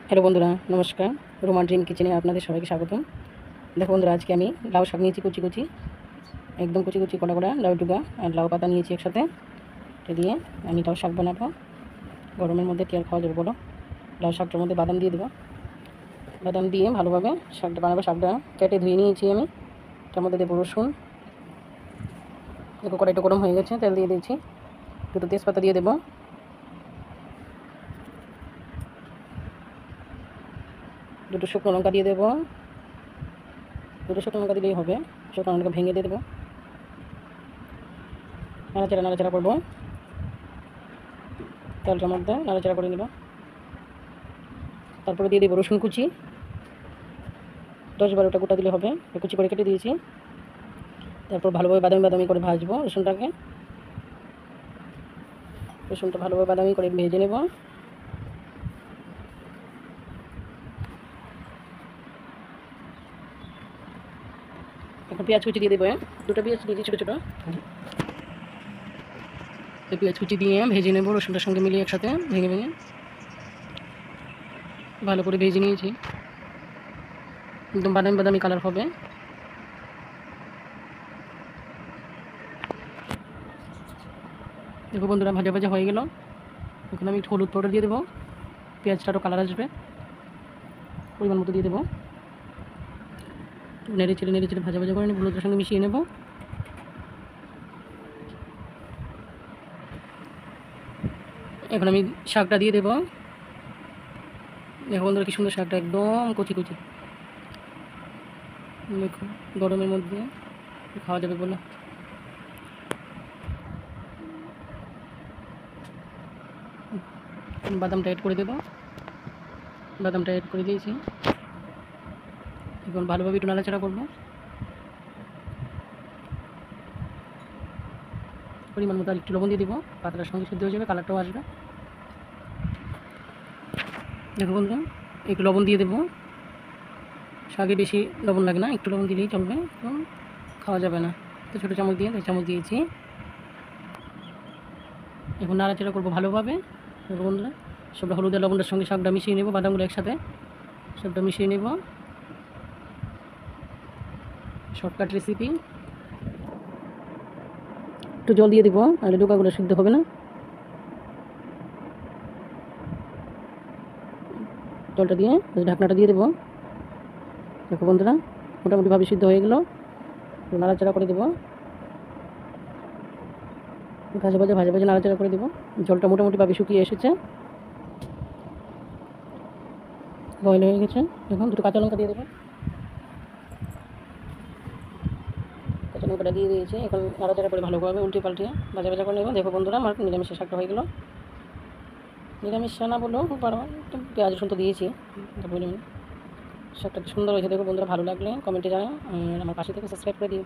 Hello বন্ধুরা, নমস্কার। Ruma dream কিচেনে আপনাদের সবাইকে স্বাগতম। দেখো বন্ধুরা, আজকে আমি লাউ শাক নিয়েছি কুচি কুচি, একদম কুচি কুচি কটা কটা লাউ ডুগা আর লাউ পাতা নিয়েছি একসাথে। এটা দিয়ে আমি লাউ শাক বানাবো। গরমের মধ্যে কি আর খাওয়া যাবে বলো। লাউ শাকটার মধ্যে বাদাম দিয়ে দেবো। বাদাম দিয়ে ভালোভাবে শাকটা বানাবো। শাকটা কেটে ধুয়ে নিয়েছি আমি। তার মধ্যে দেবো রসুন। দেখো কড়াইটা গরম হয়ে গেছে, তেল দিয়ে দিয়েছি। দুটো তেজপাতা দিয়ে দেবো। দুটো শুকনো লঙ্কা দিয়ে দেবো। দুটো শুকনো লঙ্কা দিলেই হবে। শুকনো লঙ্কা ভেঙে দিয়ে দেবো। নাড়াচাড়া করবো। তেলটার মধ্যে নাড়াচাড়া করে নেব। তারপরে দিয়ে দেবো রসুন কুচি, 10-12টা গোটা দিলে হবে। কুচি করে কেটে দিয়েছি। তারপর ভালোভাবে বাদামি করে ভাজবো রসুনটাকে। রসুনটা ভালোভাবে বাদামি করে ভেজে নেব। এখন পেঁয়াজ কুচি দিয়ে দেবো। দুটো পেঁয়াজ দিয়েছি ছোটো ছোটো। পেঁয়াজ কুচি দিয়ে ভেজে নেব রসুনটার সঙ্গে মিলিয়ে একসাথে ভেঙে ভেঙে ভালো করে ভেজে নিয়েছি। একদম বাদামি কালার হবে। দেখো বন্ধুরা, ভাজা ভাজা হয়ে গেল। এখন আমি একটু হলুদ পাউডার দিয়ে দেবো। পেঁয়াজটা আরও কালার আসবে। পরিমাণ মতো দিয়ে দেবো। নেড়ে চেড়ে ভাজা ভাজা করে নেব। হলুদের সঙ্গে মিশিয়ে নেব। এখন আমি শাকটা দিয়ে দেবো। দেখো বন্ধুরা, কি সুন্দর শাকটা, একদম কচি কচি। দেখো গরমের মধ্যে খাওয়া যাবে বলো। বাদামটা অ্যাড করে দেবো। বাদামটা অ্যাড করে দিয়েছি। এখন ভালোভাবে একটু নাড়াচাড়া করবো। পরিমাণ মতো আর একটু লবণ দিয়ে দিব। পাতাটার সঙ্গে সিদ্ধ হয়ে যাবে, কালারটাও আসবে। দেখো বন্ধুরা, একটু লবণ দিয়ে দেবো। শাকে বেশি লবণ লাগে না, একটু লবণ দিলেই চলবে, তো খাওয়া যাবে না। তো ছোটো চামচ দিয়ে 2 চামচ দিয়েছি। এখন নাড়াচাড়া করবো ভালোভাবে। দেখো বন্ধুরা, সবটা হলুদ আর লবণটার সঙ্গে শাকটা মিশিয়ে নেব। বাদামগুলো একসাথে সবটা মিশিয়ে নেব। Shortcut recipe. একটু জল দিয়ে দিব, নাহলে ডোকাগুলো সিদ্ধ হবে না। জলটা দিয়ে ঢাকনাটা দিয়ে দেবো। দেখো বন্ধুরা, মোটামুটিভাবে সিদ্ধ হয়ে গেল। নাড়াচাড়া করে দেবো। ভাজা ভাজা নাড়াচাড়া করে দেবো। জলটা মোটামুটিভাবে শুকিয়ে এসেছে, বয়েল হয়ে গেছে। এখন দুটো কাঁচা লঙ্কা দিয়ে দেবো। কাঁচা লঙ্কাটা দিয়ে দিয়েছি। এখন নাড়াচাড়া করে ভালোভাবে উল্টে পাল্টে ভাজা করে নেব। দেখো বন্ধুরা, আমার নিরামিষের শাকটা হয়ে গেল। নিরামিষ রান্না বললেও পারো, একটু পেঁয়াজ রসুন তো দিয়েছি। বলুন, শাকটা সুন্দর হয়েছে। দেখো বন্ধুরা, ভালো লাগলে কমেন্টে জানাও আর আমার পাশে থেকে সাবস্ক্রাইব করে দিও।